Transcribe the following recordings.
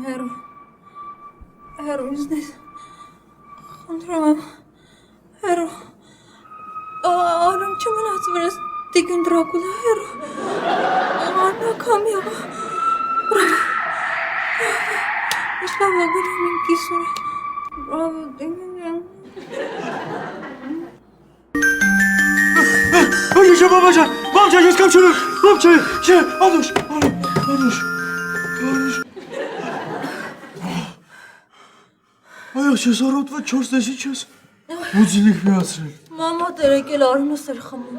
Հերո ինձնից խնդրում եմ հերո արում չմնաց վրաս Տիկին Դրակուլա հերո աննակամ եղա Slava գնում եմ կիսուր Bravo դիմեմ Այո մամաջան մամջան ես կամ չունեմ մամջան Անուշ Այո չես առոտված 4 տեսի չես Ուձինիք միացրել Մամա տերեկել Արունս էր խմում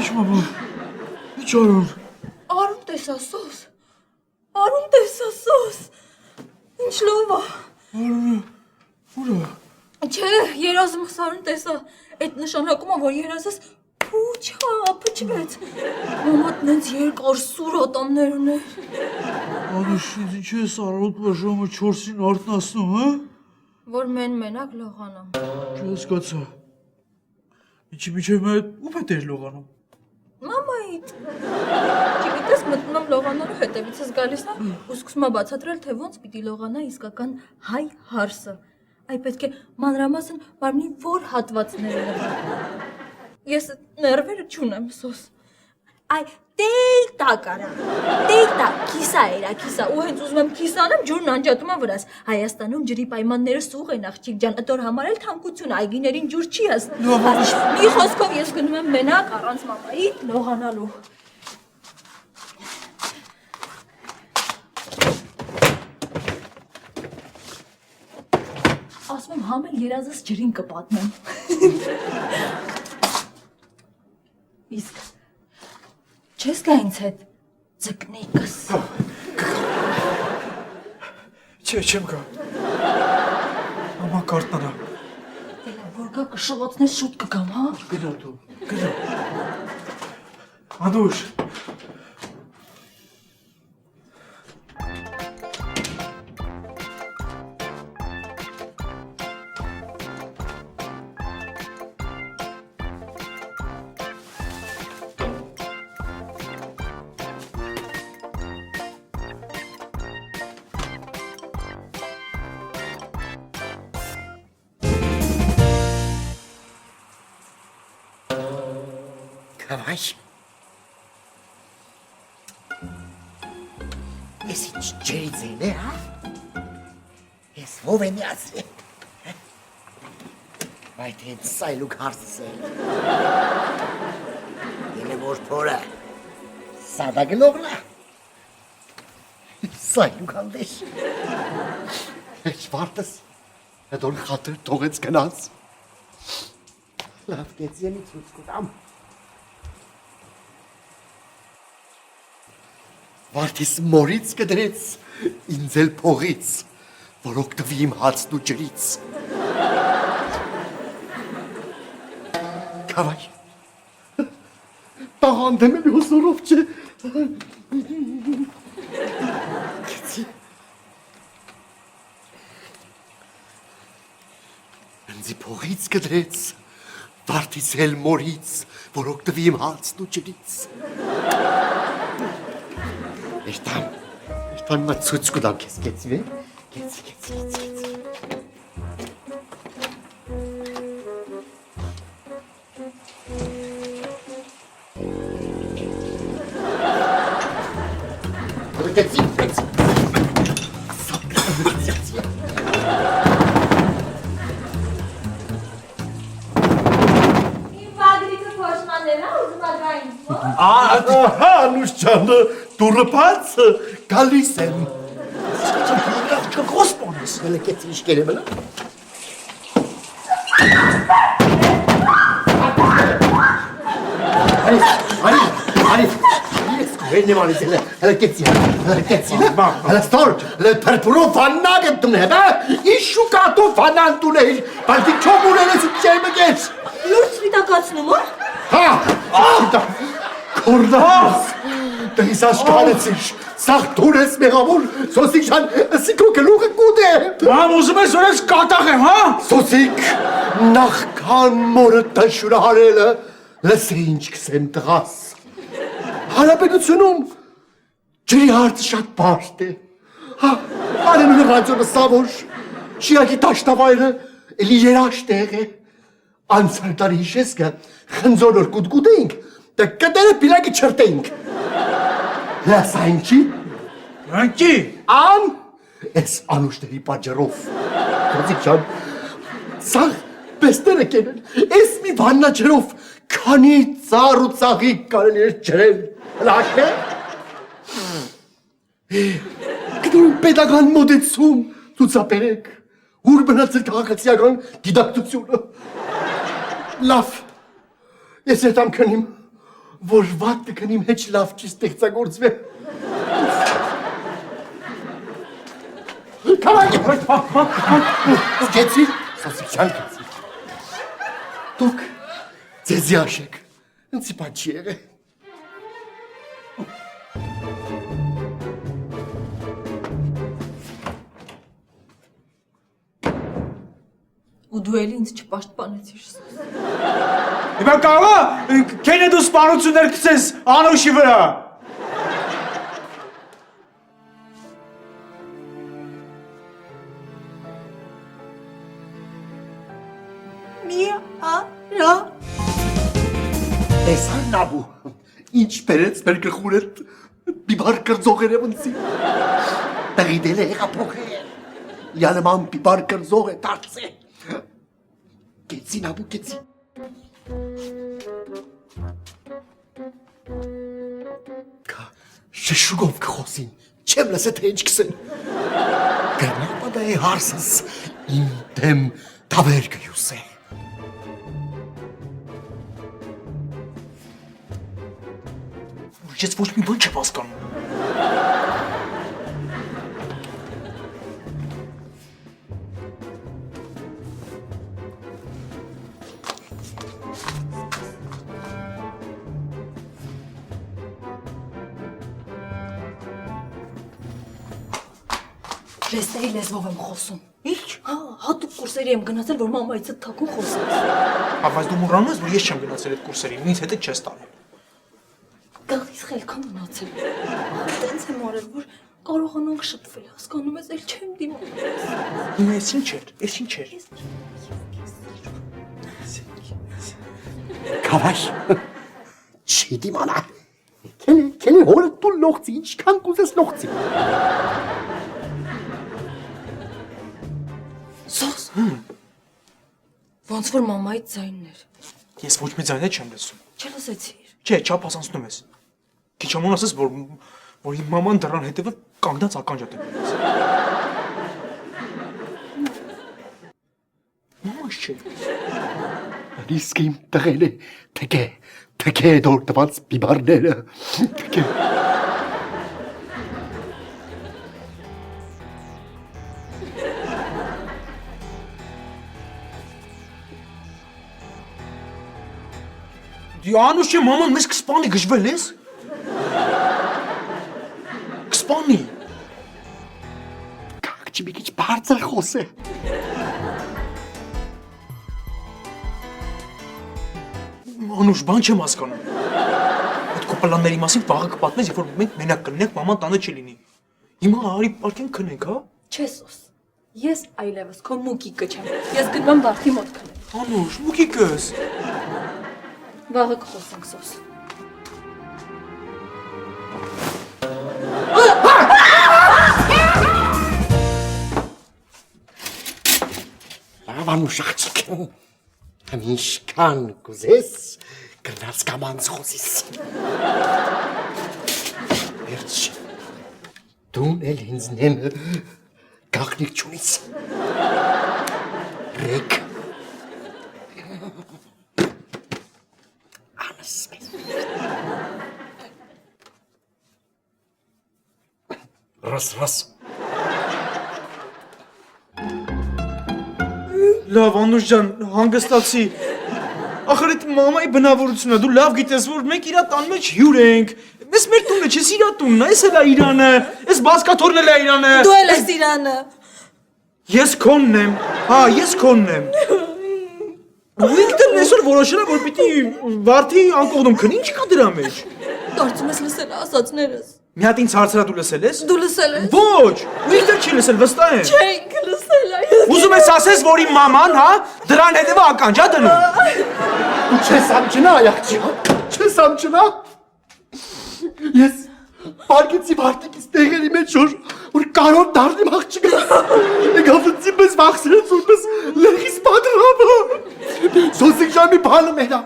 Ինչ մամա Ինչ Արուն Արուն տեսա սոս Ինչ լով է Արունը ուրա Չէ երազմս Արուն տեսա Այդ նշանակում է որ երազս փչվեց Մամատ նենց երկար սուր ատամներ ուներ Անուշ ինձ ինչ ես առոտված ժամը 4-ին արթնացնում հա Որ մենակ լողանամ Չհասկացա Ինչի միջև մե ու պետ էր լողանում Մամայիդ Չգիտես մտնում եմ լողանալու հետևիցս գալիս է ու սկսում է բացատրել թե ոնց պիտի լողանա իսկական հայ հարսը Այ պետք է մանրամասն մարմնի որ հատվածները լողան Ես ներվերը չունեմ սոս Այ տելտա կարա Տելտա կիսա էրա կիսա ու հենց ուզում եմ կիսանեմ ջուրն անջատում է վրաս Հայաստանում ջրի պայմանները սուղ են աղջիկ ջան Ըտոր համար էլ թանկություն այգիներին ջուր չի հասնում Մի խոսքով ես գնում եմ մենակ առանց մամայի լողանալու Ասում եմ համ էլ երազս ջրին կպատնեմ Իսկ չես գա ինձ հետ ձկնիկս Չէ չեմ գա Մամա կարտնանա Որ գա կշողոցնես շուտ կգամ հա Գնա դու գնա Անուշ Давай. Если чейзы, а? Ես ով եմ ասի։ Բայց այդ սայլուկ հարցը։ Դե որ փորը։ Սադա գլողնա։ Սայլուկ անդես։ Ես վարտս։ Հետո խաթր թողեց գնաց։ Լավ կեցի ցույց կտամ։ Վարդիս մորից կդրեց, ինձ էլ փողից, որ օգտվի իմ հացն ու ջրից։ Կավայ, տաղանդեմ եմ հոսորով չէ։ Կեցի։ Ինձի փողից կդրեց, վարդիս էլ մորից, որ օգտվի իմ հացն ու ջրից։ Երտամ մա ցույց կտամ քեզ, կեցի վե, կեցի։ Կեցի։ Իմ վագրիկը փոշմանել է, ուզում ադրային Ահա, Անուշ ջանը, դուրը բաց, գալիս եմ։ Խոսպոն ես Հələ կեցի ինչ կերեմ էլա։ Արիվ, վերնեմ անից էլը, հələ կեցի, հələ ստոր, հələ պրպուրով վաննակ եմ տուն հետ, իշու կատով վանան տուն է, բալտի չոմ ունենես ու չեմ եկես։ Լուրջ սվիտակացնում, Հա, կորդաս, դես աշկարեցիչ, սաղ տուն ես մեղավոր, սոսիկ շան, սիկո գլուղը կուդ է։ Մամ ուզում ես որ ես կատաղ եմ, հա? Սոսիկ, նախքան մորը տաշուրը հարելը, լսե ինչ կսեմ տղաս։ Հարապետությունում ջրի հարցը շատ բարդ է։ Հա, Անեն ռադիոնը սավոր, շիակի տաշտավայրը, էլի երաշտեղ է, անցար տարի հիշես կը, խնձոր որ կուտկուտեինք, դե կտերը պիլակի չրտեինք։ Լասա ինքի, Անկի։ ան, ես անուշների պաջարով, կրծիկ ճան, սաղ պեստերը կենեն, ես մի վաննա ջրով, քանի ծար ու ծաղիկ կարելի էր ջրել, լաշն է։ Գնում պետական մոդեցում ցուցաբերեք, ուր մնացել քաղաքացիական դիդակտությունը։ Լավ, ես երտամ քնիմ, որ վատը քնիմ հեչ լավ չի ստեղծագործվե։ Գեցի, սոսիքյան գեցի։ Դուք ձեզի աշեք, ընցի պաչի եղե։ Ու դու էլի ինձ չպաշտպանեցիր։ Հիմա կարող է քենե դու սպանություններ գցես Անուշի վրա։ Տեսան նաբու, ինչ պերեց մեր գխուրետ, բիբար կրձող էր ընցի։ Տեղի դել է եղապող է, յանման բիբար կրձող է տարց է։ Գեցի նաբու, գեցի։ Կա շշուգով կխոսին, չեմ լսե թե ինչ կսեն։ Գրնակ բադա է հարսս, իմ դեմ թավեր կյուս է։ Ես ոչ մի բան չեմ հասկանում։ Ռեստերի լեզվով եմ խոսում։ Ինչ։ Հա, հատուկ կուրսերի եմ գնացել, որ մամայից թաքուն խոսեմ։ Բայց դու մոռանում ես, որ ես չեմ գնացել այդ կուրսերին, ինձ հետ չես տանել։ Գալիս խելքան մնացել։ Տենց եմ արել, որ կարողանանք շփվել, հասկանում ես, էլ չեմ դիմանում։ Հիմա ես ինչ էր, ես ինչ էր։ Կավաշ, չի դիմանա։ Քելի հորը դու լողցի, ինչքան կուզես լողցի։ Սոս։ Ոնց որ մամայից ձայնն էր։ Ես ոչ մի ձայն չեմ լսում։ Չլսեցիր։ Չէ, չափազանցնում ես։ Քիչ ամոն ասես, որ իմ մաման դրան հետևը կանգնած ականջ է տվել։ Մամաս չէ։ Իսկ իմ տղել է, թկե դոր տված բիբարները, թկե։ Դի Անուշ չէ, մաման մեզ կսպանի, գժվել ես։ Կսպանի։ Կաղջի մի քիչ բարձր խոս է։ Անուշ, բան չեմ հասկանում։ Այդ քո պլանների մասին վաղը կպատմես, երբ որ մենք մենակ կլինենք, մաման տանը չլինի։ Հիմա արի պարկեն քնենք, հա։ Չէ, Սոս։ Ես այլևս քո մուկիկը չեմ։ Ես գնում վարդի մոտ քնեմ։ Անուշ, մուկիկս։ Վաղը կխոսենք, Սոս։ Լավանուշ աղջիկ, ինչքան կուզես, գնաց կամանց խոսիս։ Վերջ, դուն էլ ինձ նեմը գաղնիկ չունիս։ Ռեկ։ Անս մեզ։ Ռաս։ Լավ, Անուշ ջան, հանգստացի։ Ախր այդ մամայի բնավորությունը, դու լավ գիտես, որ մենք իրա տան մեջ հյուր ենք։ Ես մեր տունը չես իրա տունն, այս էլ է իրանը, այս բասկաթորն էլ է իրանը։ Դու էլ ես իրանը։ Ես քոնն եմ, հա, ես քոնն եմ։ Ու ինքն այսօր որոշել է, որ պիտի վարդի անկողնում քնի, ինչ կա դրա մեջ։ Կարծում ես լսել ասածներս։ Մի հատ ինձ հարցրա դու լսել ես։ Դու լսել ես։ Ոչ, ուրիշ դեռ չի լսել, վստահ եմ։ Չենք լսել այս։ Ուզում ես ասես, որ իմ մաման, հա, դրան հետևը ականջ ա դնում։ Ու չես ամջնա, աղջի, չես ամջնա։ Ես բարգեցի վարտիկից տեղերի մեջ որ կարող դառնիմ աղջիկը։ Գավնցի պես վախսրեց, որպես լեղիս պատրամը։ Սոսիկ ջան մի բանը մենա։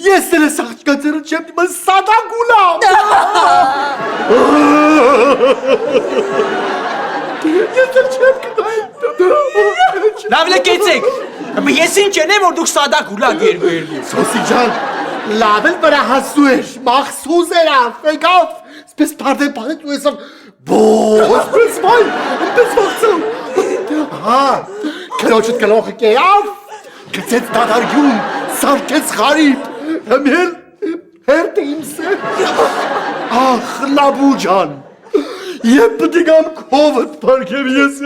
Ես էլ ես աղջիկա ձերը չեմ դիմը սադագուլամ։ Ես էլ չեմ կտայմ։ Լավ լեկեցեք։ Ես ինչ ենեմ, որ դուք սադակ ուլակ երկու։ Սոսիկ ջան, լավ էլ վրա հասու էր, մախսուզ էր եկավ, սպես պարդեն պանետ ու եսավ, սպես վայ, պես վախցում։ Հա, կրոչըտ կլոխը կեավ, կծեց դադարգյուն, սարքեց խարիպ, հմել հերտ է իմս է։ Ախ, լաբու ջան, եվ պտի գամ կովըտ պարգեմ ես,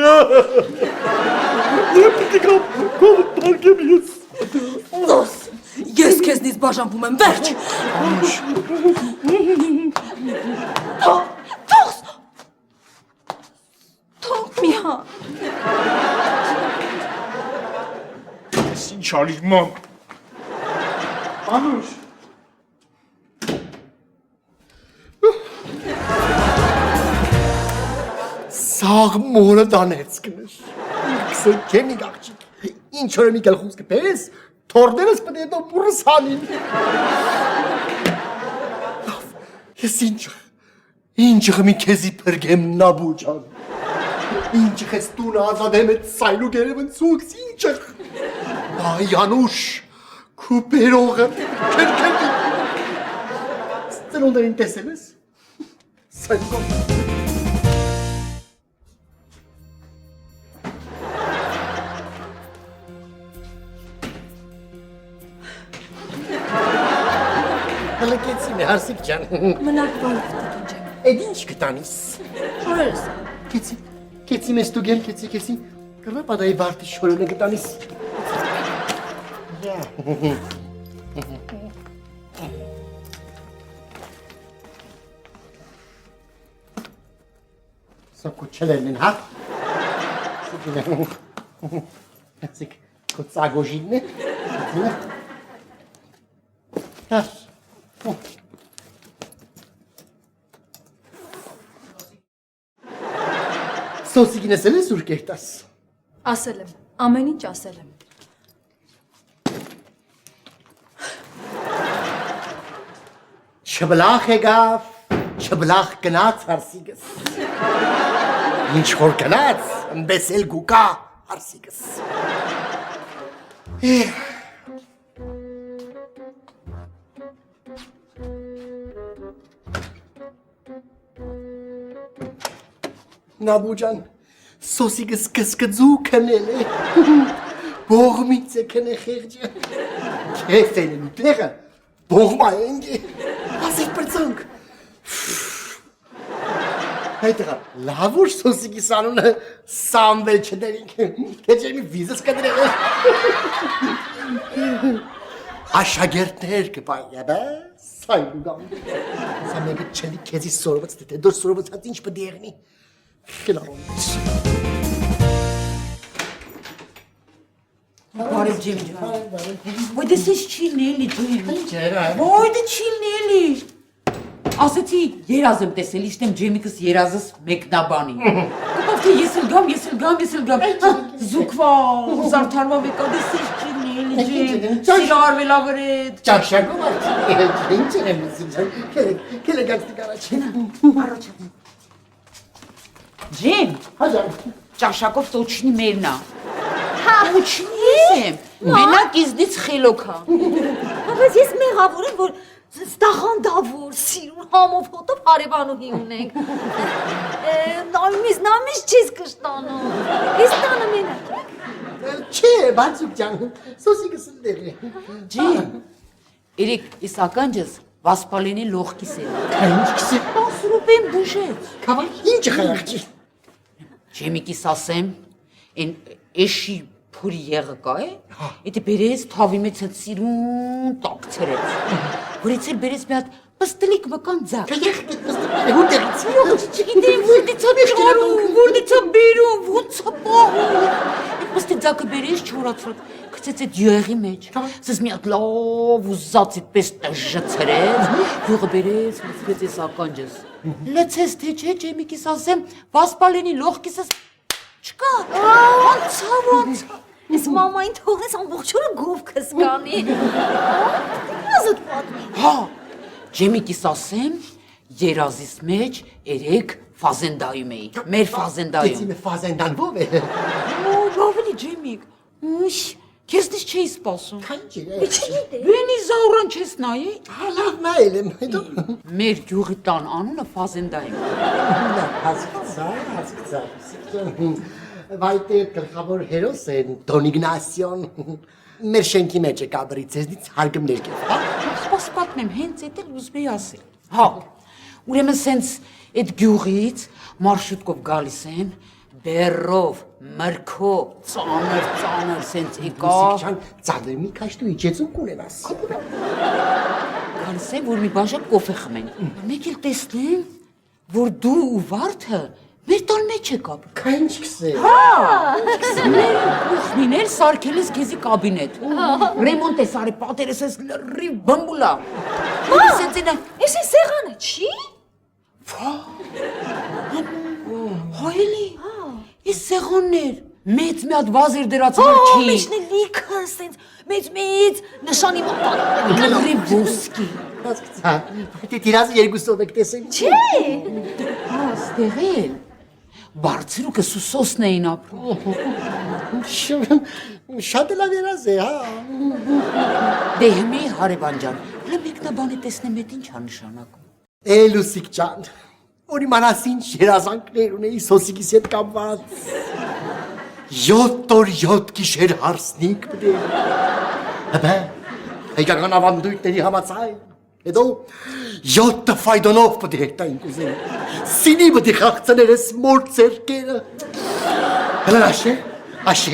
եվ պտի գամ կովըտ պարգեմ ես։ Դոս, ես քեզնից բաժանվում եմ, վերջ։ Դոս, թող մի հա։ Ինչ արիր մամ։ Անուշ։ Սաղ մորը դանեց կնշ, կսել կեմիկ աղջիկ, ինչ որ մի գլխուս կպես, թորդերս պտի հետո բուրս հանին։ Լավ, ես ինչը մի քեզի պրգեմ նաբու ջան, ինչը ես տունը ազադեմ էտ սայլու գերևն ծուքս, ինչը, այ անուշ, կուպերողը, կերկերդի, ծնոնդերին տեսել ես, սայլու գոմ։ Հլկեցի մե, հարսիկ ջան։ Մնակ բարով տիկին ջեմ։ Էդ ինչ կտանիս։ Շորերս։ Կեցի մեզ տուգեմ, կեցի։ Կրվա պադայի վարտի շորոնը կտանիս։ Սա կոչելերն են, հա։ Սիկ կոծագոժինն է։ Հա։ Սոսիկին ես էլ ես ուր կերտաս։ Ասել եմ, ամեն ինչ ասել եմ։ Չբլախ եկավ, չբլախ գնաց հարսիկս։ Ինչ որ գնաց, ըմպես էլ գուկա հարսիկս։ Նաբու ջան, սոսիկս կսկծու քնել է, բողմից է քնե խեղջը, կես են են տեղը, բողմա ենք է, ասիտ պրծանք, հայտեղա, լավուր սոսիկի սանունը սամվել չդերինք, կեջեմի վիզս կդրել է, աշագերտներ կպայեբը, սայլու գամ, սա մեկը չելի կեզի սորվաց դետե, դոր սորվաց հատ ինչ պդի եղնի, Խելարոնից։ Բարև ջեմ ջան։ Ոյ դες ինչ չիլն էլի ջեմ։ Ոյ դե չիլն էլի։ Ասեցի երազ եմ տեսել, իշտեմ ջեմիկս երազս մեկնաբանի։ Կպավ թե ես էլ գամ։ Զուկվա, զարդարվա մեկա դες ինչ չիլն էլի ջեմ։ Սիրար վելավրետ։ Ճաշակում ինչ եմ ասում, կելը գացտի կարաչի։ Առաջ։ Ջեմ, ճաշակով տոչնի մերնա։ Հա, ուչնի եմ, մենակ իզնից խելոքա։ Բայց ես մեղավոր եմ, որ ստախանդավոր, սիրուն համով հոտով հարևանուհի ունենք։ Նամից չես կշտանում, ես տանը մենակ եք։ Չէ, բացուկ ջան, սոսիկս ընդեղ է։ Ջեմ, երեք ես ականջս վասպալենի լողքիս է։ Ինչ կսի, 10 ռուպեն բուժեց։ կավա ինչ խաղաղջի։ Ջեմիկիս ասեմ, են էշի փուրի եղը կա է, էտի բերեց թավի մեծ հետ սիրուն տակ ծրեց, որից էլ բերեց մի հատ Պստլիկ վկան ձակ։ Չգիտեմ, Որտե՞ց բերում, ո՞նց է պահում։ Պստի ձակը բերես չորացրած, գցեց այդ յուղի մեջ։ Սես մի հատ լավ ուզած այդպես տժժցրեց, յուղը բերեց, լցրեց այս ականջս։ Լցես թե չէ, ջեմիկիս ասեմ, վասպալենի լողքիսս չկա։ Ոնց։ Ես մամային թողնես ամբողջ օրը գովքս կանի։ Ազատ պատմի։ Հա, ջեմիկիս ասեմ, երազիս մեջ 3 ֆազենդայում էի, մեր ֆազենդայում։ Գեցի ֆազենդան ով է։ Լավելի ջեմիկ, ուշ, քեզնից չէի սպասում։ Քանջի։ Չգիտեմ։ Բենի զաուրան չես նայի։ Հալավ նայել եմ, հետո Մեր գյուղի տան անունը ֆազենդայում։ հասկացա։ Վայտե գլխավոր հերոս են Դոն Իգնասիոն։ Մեր շենքի մեջ է կաբրի ցեզնից հարգումներ կեր։ Սպաս պատմեմ, հենց էդ էլ ուզում էի ասել։ Հա, ուրեմն սենց այդ գյուղից մարշրուտկով գալիս են, բերով, մրգով, ծանր սենց եկա։ Սիքչան ծանր մի քաշ դու իջեցում կունենաս։ Գալիս են, որ մի բաժակ կոֆե խմեն։ Մեկ էլ տեսնեմ, որ դու ու Վարդը մեր տան մեջ եք ապրում։ Քան չքսե։ Ուխնիներ սարքել ես քեզի կաբինետ։ Ռեմոնտ ես արի, պատերես ես լրիվ բմբուլա։ Սենց ինա Ես այս սեղանը չի։ հայելի։ Ես սեղաններ, մեծ մի հատ վազեր դրած որ չի։ Մեջն է լիքը սենց մեծ նշանի մոտ։ Լրիվ ոսկի։ Հասկացա։ Դե տիրազը երկուսով եք տեսել։ Չէ։ Ստեղել։ Բարձրուկը սուսոսն էին ապրում։ Շատ լավ երազ է, հա։ Դե հիմի հարևան ջան, հələ մեկնաբանի տեսնեմ էդ ինչ է նշանակում։ Լուսիկ ջան, որի մանասին երազանքներ ունեի սոսիկիս հետ կապված։ 7 օր 7 գիշեր հարսնիկ բդել։ Հəbə, հայկական ավանդույթների համաձայն։ Հետո 7 ֆայդոնով բդի հեկտային կուզեն։ Սինի բդի խաղցներես մոր ձերքերը։ Հələ աշե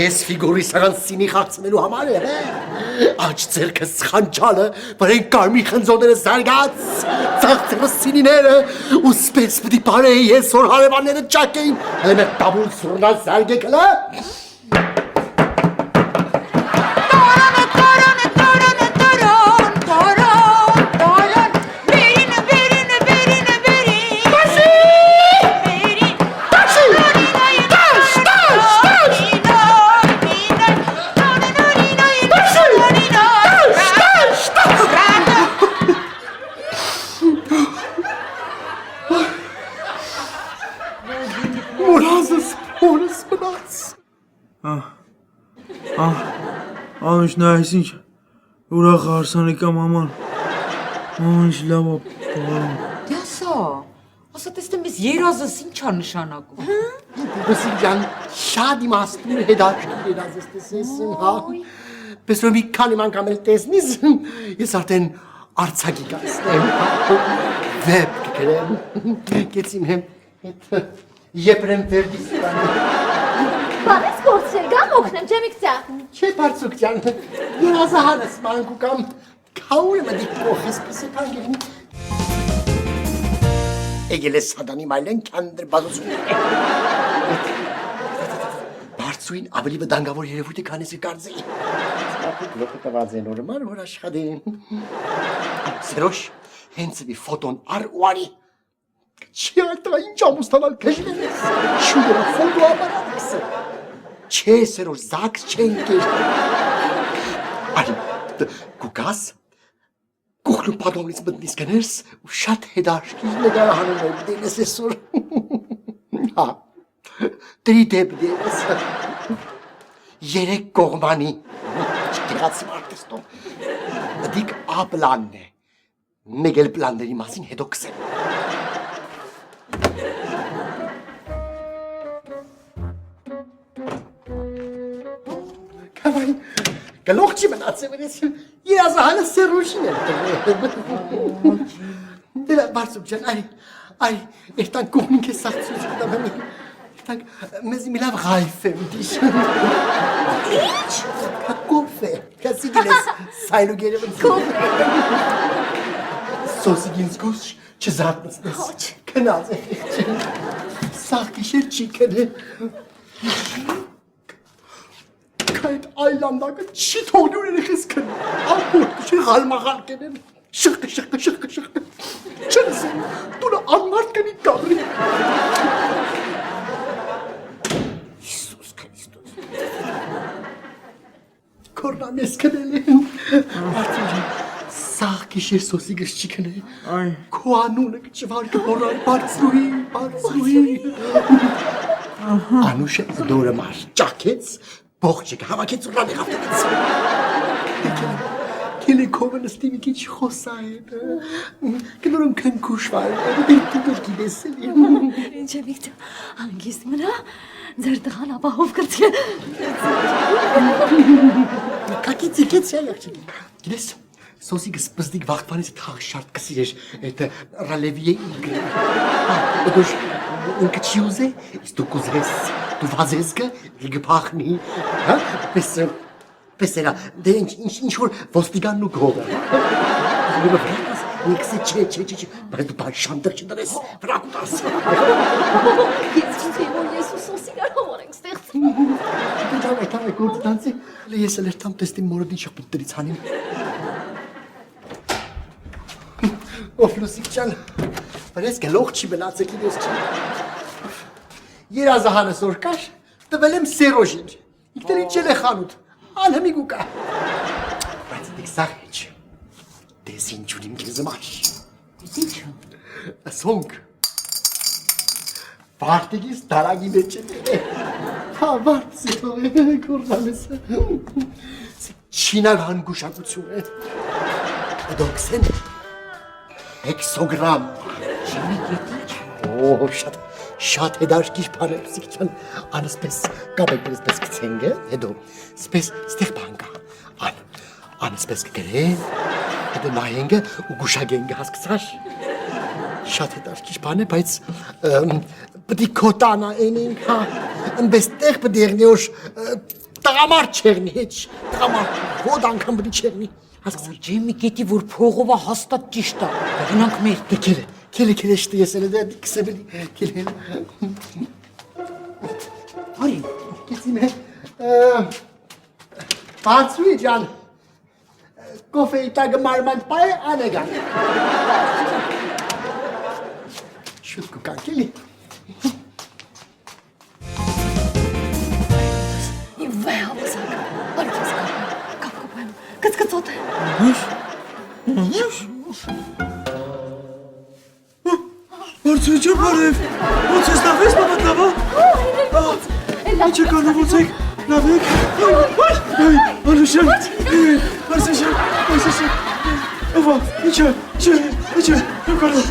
ես ֆիգուրի սաղան սինի խաղցնելու համար է, աչ ձերքս խանջալը, բրեն կարմի խնձոները զարգաց, ծաղցերը սինիները, ու սպես բդի պարեի ես որ հարևանները ճակ էին, հələ մեր տաբուլ սուրնալ զարգեք հլը։ Մորազս հորս մնաց։ Անուշ նայես ինչ ուրախ հարսանեկա մաման։ Ինչ լավ է բառում։ Դե ասա տեսնեմ ես երազս ինչ է նշանակում։ Լուսիկ ջան, շատ իմաստուն հետաքրքիր երազս տեսես, հա։ Պես որ մի քանի անգամ էլ տեսնիս, ես արդեն արցակի կասնեմ։ Վեբ կգրեմ, կեցիմ հեմ հետ եպրեմ վերդիստանի։ Բանես գործել գամ օգնեմ ջեմիկ ձախ։ Չէ բարձուկ ջան, երազահանս մանկու կամ քաուրը մդի կողես պսեքան գերնի։ Էգել ես հադանի մայլեն կանդր բազոսուն։ Բարձուին ավելի վդանգավոր երևույթ է քանես կարծեի։ Սպապիկ լոքը տված են օրմար, որ աշխատեն։ Սերոշ, հենց մի ֆոտոնար ու արի։ Չի այդտեղ ինչ ամուսնանալ քեժին ես։ Շուտը ֆոտո ապարատս։ Չէ, սերոշ, զաքս չեն կեր։ Արի, կուկաս, կուխլու պատողից մտնիս կներս ու շատ հետաշկիր նգարահանում եմ դենես էսոր։ Հա, տրի դեպ դենես։ 3 կողմանի։ Չկեղացի մարտեստոն։ Դիկ ա պլանն է։ Մեկ էլ պլանների մասին հետո կսեմ։ Կավայ, գլող չի մնացել ես, երազահանը սերուշին եմ դրա բարձուկ ջան, այ, երտանք կողնին կես սաղցուց կտամ եմ, երտանք մեզ մի լավ ғայվ եմ դիշ։ Ինչ? Կոֆե, կասի գելես սայլու գերևն։ Կոֆե։ Սոսիգինս գոս չզարթնես։ Ոչ։ Քնած է։ Սաղ գիշեր չի կնե։ Այդ այլանդակը չի թողնում երեխես կն։ Ամբողջ չի հալմաղալ կենեն։ Շղկը։ Չնսին, դուրը անմարդ կնի կադրի։ Իսուս Քրիստոս։ Կորնան ես կնել եմ։ Արդեն սաղ գիշեր սոսիգս չի կնել։ Քո անունը կճվար կհորան բարձրուհի։ Անուշը դուրը մար ճակեց, բողջը հավաքեց ու ռան եղավ տնից։ Կելեքովը նստի մի քիչ խոսայր, կնորում քնքուշվար, դուր գիտես էլի։ Ինչ է Վիկտոր, հանգիստ մնա, ձեր տղան ապահով կրծքը։ Կակիցիկեց յակչին։ Գիտես, սոսիգս պզդիկ վաղտվանից թաղ շարտ կսիրեր, այդ ռալևիե իգրը։ Դուշ ինքը չի ուզե, իսկ դու կուզես, դու վազեսկը գպախնի, հա, Պեսերա, դե ինչ որ ոստիգանն ու գողը։ Նիքսը չէ, բայց դու բան շանդր չդրես, վրակուտաս։ Ես չիցի, որ ես ու սոսիգար հավոր ենք ստեղծում։ Դե գործ դանցի, ես էլ երթամ տեստի մորոդին շապուտներից հանիմ։ Ով լուսիկ ճան, վրես գլող չի բնացեք իրես չի։ Երազահանս որ կար, տվել եմ սերոժին, իքտեր իջել է խանութ, անհմիգ ու կա։ Բայց դիք սաղ հեչ, դես ինչ ունիմ կեզ մաշ։ Ինչո՞։ Ասոնք, վարտիգիս դարագի մեջ է։ Հա, վարդ սետով է, կորնալես է։ Չինագան գուշակություն է։ Դոքսեն, հեքսոգրամ։ Ջեմի գետիչ։ Օ, շատ հետարքիր բան է, Սիկչան, անսպես կապեք սպես կցենգը, հետո սպես ստեղ բան կա, անսպես կգրեն, հետո նայենգը ու գուշագենգը հասկացար, շատ հետարքիր բան է, բայց պտի կոտանա ենենք, հա, ընպես տեղ պտի եղնի որ տղամարդ չեղնի, հեչ, տղամարդ, ոդ անգամ պտի չեղնի, հասկացար։ Ջեմի գետի որ փողովա հաստատ ճիշտ է։ Գնանք մեր։ Kele işte yesene de kısa bir kele. Արի, Kesime. Patsuy can. Kofeyi takı marmant pay anegan. Şutku kankeli. Վե հավասակ, արքես կապ եմ, կծկծոտ է։ Բարձրիջը բարև, ոնց ես լավ ես բաբատավա։ Ինչ է կանը ոնց եք, լավ եք։ Անուշան, Արսեշան, ովա, ինչ է, նու կարով,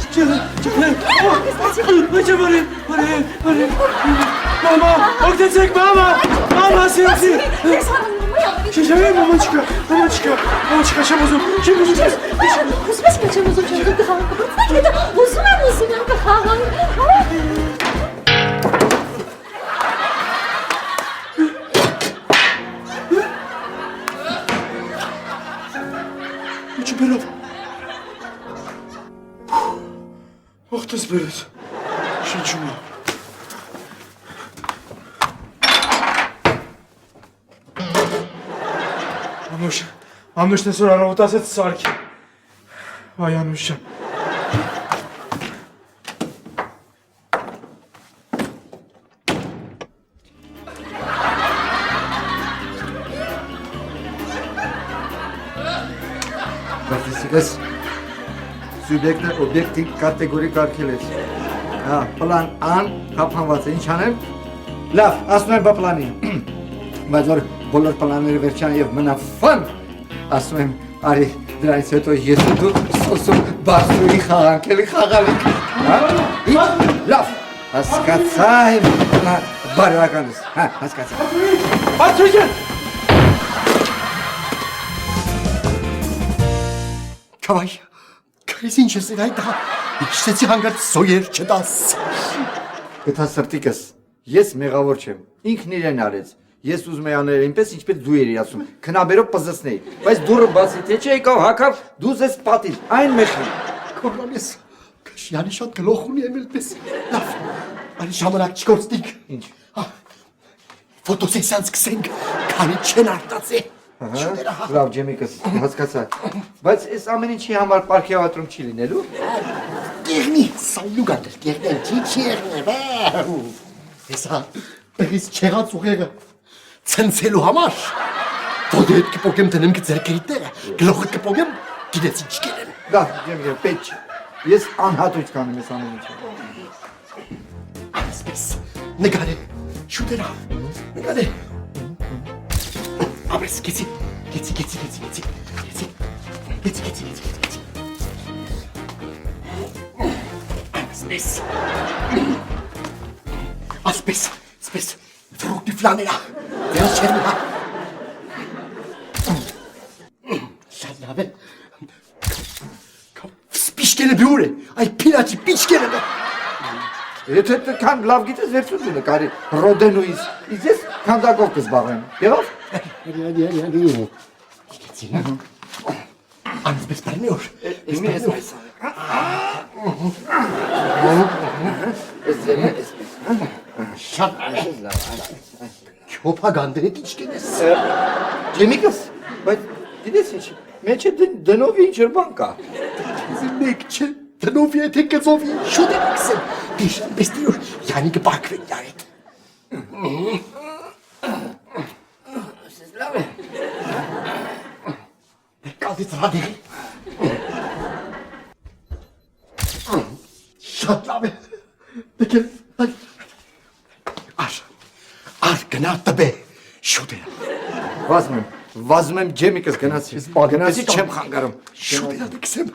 ինչ է բարև, մամա, ոգտեցեք, մամա, սիրացի։ Շեշավի, մամաչկա, չեմ ուզում, չեմ ուզում։ Ուսպես կա չեմ ուզում չեմ կխաղանք, բայց հետո ուզում եմ կխաղանք։ Ինչի բերավ։ Ողտես բերեց, շնչում է։ Անուշն ես որ առավոտ ասեց սարքի։ Այ Անուշը։ Բացիսիկս սուբյեկտը օբյեկտի կատեգորի կարգել ես։ Հա, պլան ան կապանված է, ինչ անեմ։ Լավ, ասում եմ բա պլանի։ Բայց որ բոլոր պլանները վերջան և մնա ֆան, ասում եմ, արի դրանից հետո ես ու դու սոսում բարձրուի խաղանք, էլի խաղալիք։ Հա, ինչ, լավ, հասկացա եմ բարևականս, հա, հասկացա։ Բարձրիջան։ Kavay, քրեսին չես էր այդ հա, իքշեցի հանգարտ սոյեր չդաս։ Գտա սրտիկս, ես մեղավոր չեմ, ինքն իրեն արեց, ես ուզում եի անել այնպես, ինչպես դու էիր ասում, քնաբերով պզսնեի, բայց դուրը բացի թե չէ եկավ հակավ, դուզ ես պատիվ, այն մեղին։ Կորնանես։ Կշյանի շատ գլող ունի եմելպես։ Լավ։ Անի ժամանակ չկործնիկ։ Ինչ։ Ֆոտոսեսիան սկսենք, քանի չեն արտացե։ Լավ, ջեմիկս, հասկացա։ Բայց այս ամեն ինչի համար պարքեվատրում չի լինելու։ Գերնի, սայլուգատր, գերնի, չի եղնե, Հեսա, բեղիս չեղած ուղեղը, ծնցելու համար, ոտը հետ կպոգեմ տնեմ կձերքերի տեղը, գլոխը կպոգեմ, գիտեցի չկերեմ։ Լավ, ջեմիկս, պետք չի։ Ես անհատույց կանեմ այս ամեն ինչը։ Այսպես, նկարե, շուտերա, նկարե։ Ապրես, գեցի, Այսպես, ֆրուկտի ֆլաներա, դերս չերնի հա։ Շատ լավ է, սպիշկենը բյուր է, այ պինաչի պիչկենը բե։ Եթե քան լավ գիտես վերցուզունը կարի ռոդենուից, ես քանդակով կզբաղեմ, եղավ։ Գեցի, անցպես պարնի օր, Իմի ես շատ լավ, քյոպա գանդրետ իչկեն ես։ Ջեմիկս, բայց դիտես ինչ, մեջ է դնովի ինչ-որ բան կա։ Իզի մեկ չէ, տնովի է թե կծովի, շուտ է կսեմ, դիշան պեստի որ յանի կպարկվեն յարետ։ Լավ է։ Կալդից ռադերի։ Շատ լավ է, դեկել, ար գնա տբե, շուտ է։ Վազում եմ ջեմիկս գնացի, գնացի չեմ խանգարում։ Շուտ է դեքսեմ։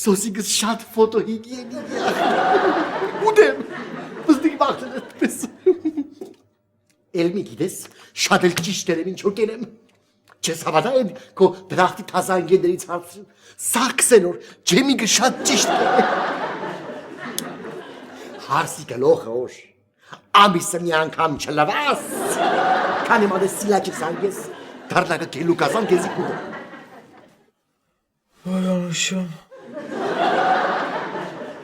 Սոսիկս շատ ֆոտոհիգիենիկ է։ Ուդեմ, բզդիկ բաղթել էդպես։ Էլմի գիտես, շատ էլ ճիշտ երեմ ինչ որ կենեմ։ Չես հավատա են քո դրախտի թազա ընկերներից հարցրին։ Սաքսեն որ ջեմիկը շատ ճիշտ է։ Հարսի գլոխը օր։ Ամիսը մի անգամ չլվաս։ Քանի մադե սիլաճի սանգես, դարնագը կելու կազան կեզի կուդը։ Այ անշան։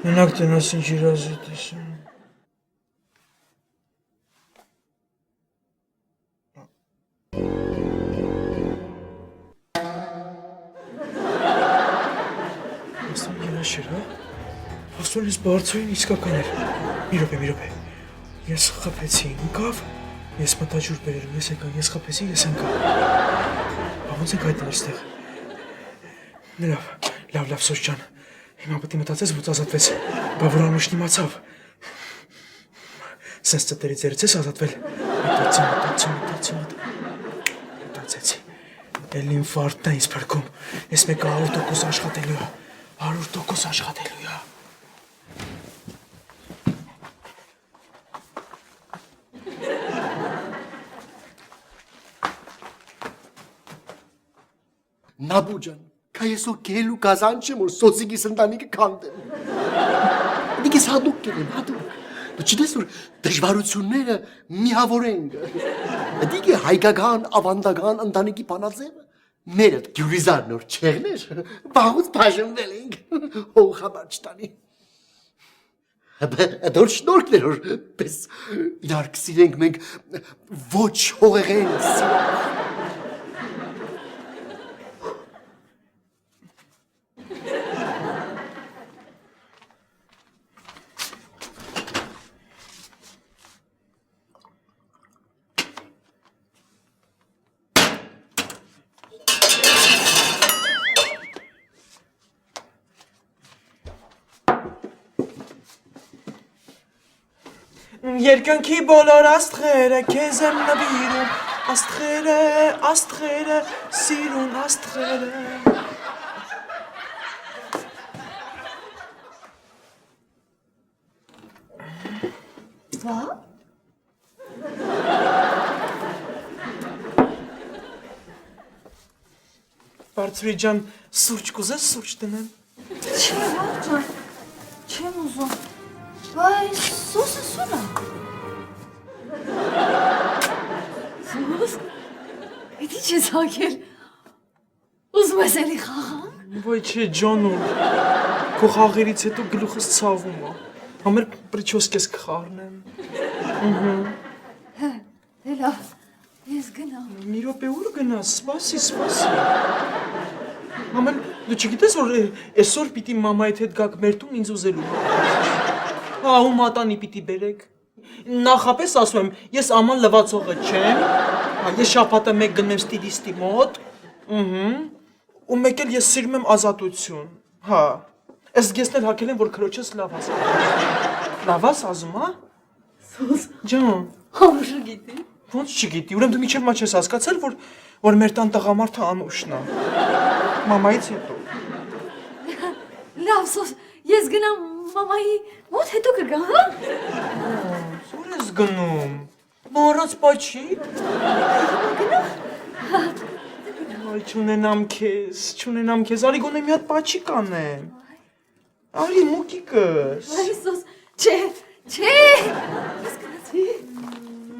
Մենակ տնաս ինչ իրազի տեսում։ Ասում երաշեր, հա? Ասում ես բարձրին իսկական էր։ Մի րոպե։ Ես խփեցի, ընկավ, ես մտա ջուր բերելու, ես եկա, ես խփեցի, ես ընկա։ Ոնց եք այդ այստեղ։ Լավ, Սոս ջան։ Հիմա պետք է մտածես, որ ազատվես։ Բա որ անուշն իմացավ։ Սենց ծտերի ձերից ես ազատվել։ Մտածեցի։ Էլ ինֆարկտն է ինձ փրկում։ Ես մեկը 100% աշխատելու է։ 100% աշխատելու է։ Նաբու ջան, կայեսո կելու կազան չեմ, որ սոսիկիս ընտանիքը կանտեմ։ Դիգես հադուկ կերեմ, հադուկ։ Դու չդես որ դժվարությունները միավորենք։ Դիգե հայկական, ավանդական ընտանիքի բանաձևը, մերը գյուրիզար նոր չեղներ, բաղուց բաժնվել ենք, հող խաբար չտանի։ Դոր շնորքներ որ պես իրար կսիրենք մենք ոչ հողեղեն սիրող։ Երկնքի բոլոր աստղերը քեզ եմ նվիրում, աստղերը, սիրուն աստղերը։ Վա։ Բարձրի ջան, սուրճ կուզես սուրճ տնեմ։ Չէ, ջան, չեմ ուզում։ Բայց սոսը սուր է։ Սոս։ Էդի չես հագել։ Ուզում ես էլի խաղամ։ Ոայ չէ ջանուր։ Քո խաղերից հետո գլուխս ցավում է։ Համեր պրիչոսկես կխառնեմ։ Դե լավ, ես գնամ։ Մի րոպե ուր գնաս, սպասի։ Համեր դու չգիտես որ այսօր պիտի մամայիդ հետ գաք մեր տուն ինձ ուզելու։ Հա, ու մատանի պիտի բերեք։ Նախապես ասում եմ, ես աման լվացողը չեմ։ Հա, ես շաբաթը մեկ գնում եմ ստիլիստի մոտ։ Ու մեկ էլ ես սիրում եմ ազատություն։ Հա։ Ես գեսնել հակել եմ, որ քրոջս լավ ասա։ Լավ ասում, հա։ Սոս, Ջան, համշը գիտի։ ոնց չգիտի, ուրեմն դու միջև մա չես հասկացել, որ մեր տան տղամարդը Անուշն է։ Մամայից հետո։ Լավ, Սոս, ես գնամ մամայի մոտ հետո կգամ, հա։ Ո՞ր ես գնում։ Մոռաց պաչի։ Այ չունենամ քեզ, արի գոնե մի հատ պաչի կանեմ։ Արի մուկիկս։ Այ Սոս, չէ։ Ես գնացի։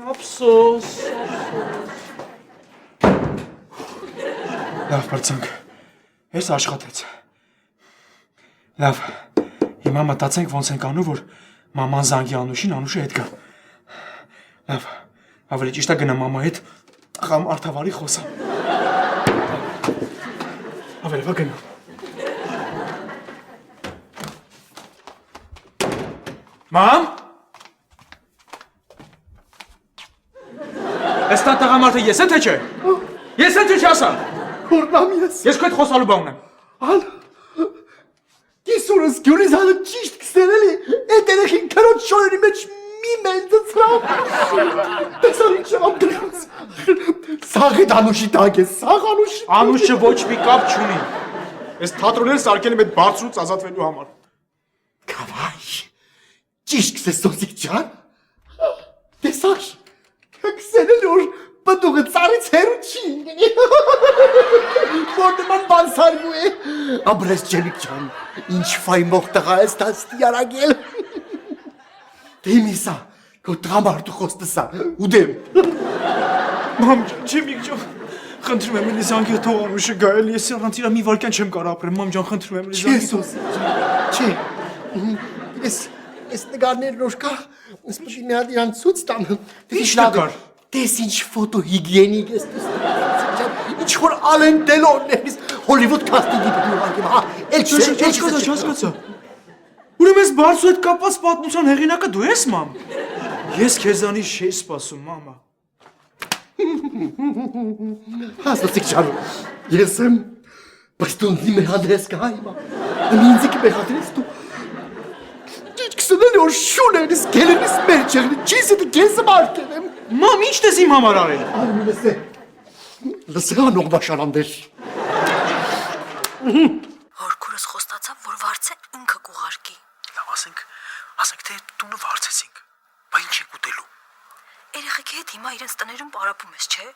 Ափսոս։ Լավ, բարձանք։ Ես աշխատեց։ Լավ, հիմա մտածենք ոնց ենք անում, որ մաման զանգի Անուշին, Անուշը հետ գա։ Լավ, ավելի ճիշտ է գնամ մամա հետ, աղամ արդավարի խոսամ։ Ավելի վա գնամ։ Մամ։ Այս տղամարդը ես է թե չէ։ Ես է թե չէ ասա։ Որնամ ես։ Ես քո հետ խոսալու բան ունեմ։ Ալ Կիսուրս գյուրից հալը ճիշտ կսել էլի, էդ երեքին քրոջ շորերի մեջ մի մենդծրավ։ Տեսան ինչ եմ գրած։ Սաղի Անուշի տակ է, սաղ Անուշի։ Անուշը ոչ մի կապ չունի։ Այս թատրոնները սարքել եմ այդ բարձրուց ազատվելու համար։ Կավայ, ճիշտ կսես Սոսիկ ջան։ Տեսար, կսել էլ որ պտուղը ծառից հերու չի։ Որ նման բան սարգու է։ Աբրես ջելիկ ջան, ինչ ֆայմող տղա ես տաստի արագել։ Դեմիսա, քո տղամարդու խոստսա, ուդեմ։ Մամ, ջեմիկ ջան, խնդրում եմ ինձ անգի թող Անուշը գա, էլի ես առանց իրա մի վարքյան չեմ կարող ապրել, մամ ջան, խնդրում եմ ինձ Չէ, անգի։ Սոսիկ ջան, չէ։ Ես նկարներ որ կա, ես պետք է մի հատ իրան ցույց տամ։ Ինչ նկար։ Տես ինչ ֆոտոհիգիենիկ ես ինչ որ Ալեն Դելոններ, Հոլիվուդ կաստինգի պետք է ուղարկեմ, հա, Հասկացա։ Ուրեմն ես բարձու հետ կապված պատմության հեղինակը դու ես, մամ։ Ես քեզանից չի սպասում, մամա։ Հասկացիք ջան, ես եմ, բայց դու ինձ մեր հանդես կա հիմա։ Ինձ ինքը մեր հանդես դու։ Կսնել որ շուն ես գելենից մեր չեղնի, չիս էդի կենսը մարկել եմ։ Մամ, ինչ դες իմ համար արել։ Արմի լսե, լսե անող բաշարաններ։ Հորքուրս խոստացավ, որ վարձը ինքը կուղարկի։ Լավ, ասենք թե տունը վարձեցինք, բա ինչ ենք ուտելու։ Երեխեքի հետ հիմա իրենց տներում պարապում ես, չէ՞։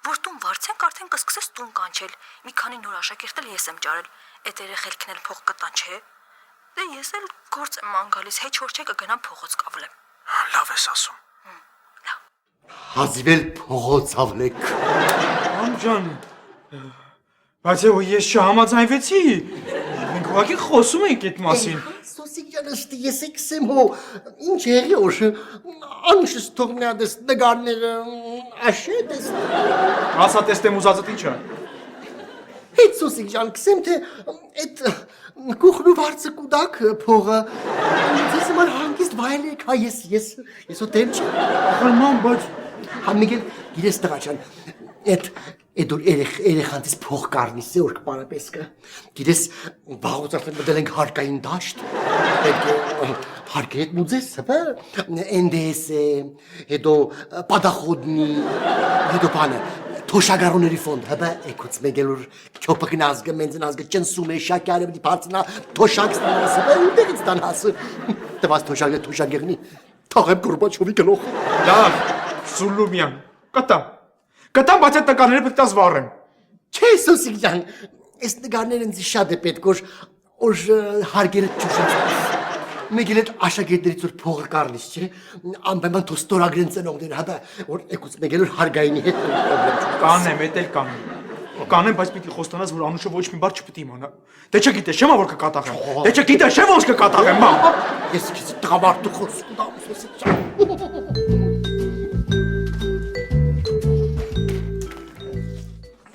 Որ տուն վարձենք, արդեն կսկսես տուն կանչել։ Մի քանի նոր աշակերտ էլ ես եմ ճարել։ Այդ երեխելքն էլ փող կտան, չէ՞։ Դե ես էլ գործ եմ ման գալիս, հեչ որ չէ կգնամ փողոց կավլեմ։ Լավ ես ասում։ Հազիվել փողոց ավլեք։ Մամ ջան, բայց ես չհամաձայնվեցի։ Մենք ուղղակի խոսում ենք այդ մասին։ Սոսիկ ջան, ըստ ես եկսեմ հո, ինչ եղի որ անշս թողնյադես նգարները աշետ ես։ Ասա տեստեմ ուզածդ ինչա։ Հետ Սոսիկ ջան, կսեմ թե այդ կուխնու վարձը կուդակ փողը ձեզ համար հանգիստ վայելեք, հա ես հո դեմ չի։ Ախր մամ, բայց Համիգել գիրես տղա ջան, այդ որ երեխանից փող կառնիս է որ կպարապես կա։ Գիրես վաղուց արդեն մտել ենք հարկային դաշտ։ Հարկը հետ մուծես, հա, NDS է, հետո պատախոդնի, հետո բանը, թոշագարոների ֆոնդ, հա, եկուց մեկ էլ որ չոպը գնազգը, մենձն ազգը ճնսում է, շակյարը պիտի բարձնա, թոշակ ստանաս, հա, ուտեղից ստանաս, տված թոշակը թոշագեղնի, թաղեմ Գորբաչովի գլոխը։ լավ, Սուլումյան, կտամ, բայց այդ նկարները պետք է զվարեմ։ Չէ, Սոսիկ ջան, այս նկարները ինձ շատ է պետք, որ հարգերը ճուշած։ մեկ էլ այդ աշակերտներից որ փողը կառնից, չէ։ Անպայման թող ստորագրեն ծնողները, հա, որ եկուց մեկ էլ որ հարգայինի հետ պրոբլեմ չկա։ Կանեմ, էդ էլ կանեմ։ Կանեմ, բայց պիտի խոստանաս, որ Անուշը ոչ մի բառ չպիտի իմանա։ Դե չգիտես, չէ՞ որ կկատաղեմ։ Դե չգիտես, չէ՞ ոնց կկատաղեմ, մամ։ Ես քեզ տղամարդու խոսում դամ սոսի։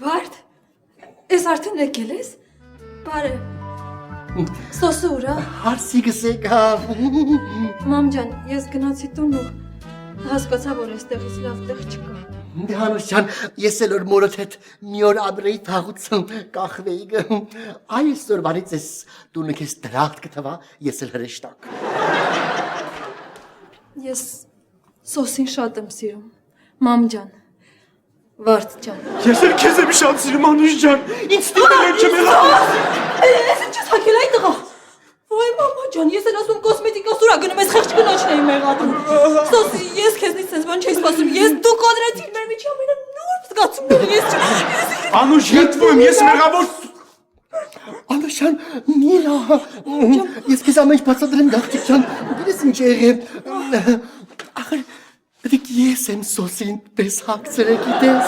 Վարդ, ես արդեն եկել ես։ Բարև։ Սոսը ուր է։ Հարսի գսեկա։ Մամ ջան, ես գնացի տուն ու հասկացա, որ այստեղից լավ տեղ չկա։ Հանուշյան, ես էլ որ մորդ հետ մի օր ամրեի թաղուցում կախվեի գում։ Այսօրվանից ես տունը քեզ դրախտ կթվա, ես էլ հրեշտակ։ Ես սոսին շատ եմ սիրում։ Մամ ջան, Վարդ ջան։ Ես էլ քեզ եմ շատ սիրում, Անուշ ջան։ Ինձ տիպել չեմ եղավ։ Ես ինչպես հակել այդ տղա։ Ոայ մամա ջան, ես էլ ասում կոսմետիկա սուրա գնում ես խեղճ կնոջն էի մեղադրում։ Սոսի, ես քեզնից sense բան չէի սպասում։ Ես դու կոդրեցիր մեր միջի ամենանուրբ զգացումները։ Ես Անուշ, հետվում եմ, ես մեղավոր։ Անուշյան, միլա։ Ես քեզ ամեն ինչ բացատրեմ գաղթիկ ջան։ Գիտես ինչ եղել։ Ախր դիք ես եմ սոսին պես հագցրել գիտես։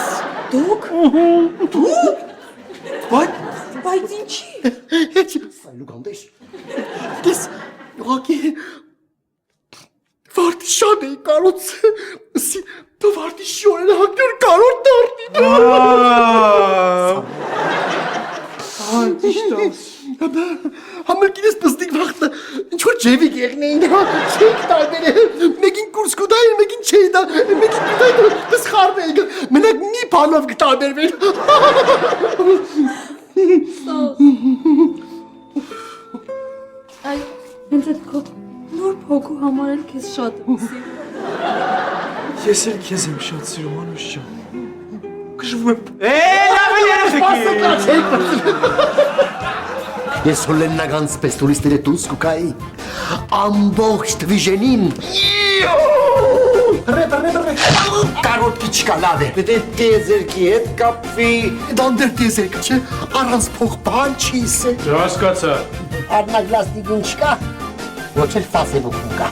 դուք բայց ինչի։ Heç սայլուգանդես։ Դες ուղղակի վարդիշան էի կարոց։ Դու վարդիշոն էլ հագնոր կարոտ դարնի։ Համեր գինես պստիկ վաղթը, ինչ-որ ջևիկ եղնեին, չեիք տարբեր է, մեկին կուրս կուդային, մեկին չեի դա, մեկին կուդային, պս խարն էի, մենակ մի պանով կտաբերվեր։ Այ հենց այդ քո նոր փոքու համար էլ քեզ շատ եմ սիրում։ Ես էլ քեզ եմ շատ սիրում, Անուշ ջան։ Կժվում եմ։ Լավ է երեխեքի։ Ես հոլեննական սպեստուրիստերը դուս կուկայի, ամբողջ դվիժենին, կարոտքի չկա լավ է։ Պետք է տիեզերքի հետ կապվի։ Դանդեր տիեզերքը չէ, առանց փող բան չի սե։ Հասկացա։ Արնագլասնիկին չկա, ոչ էլ ֆասեբուքն կա։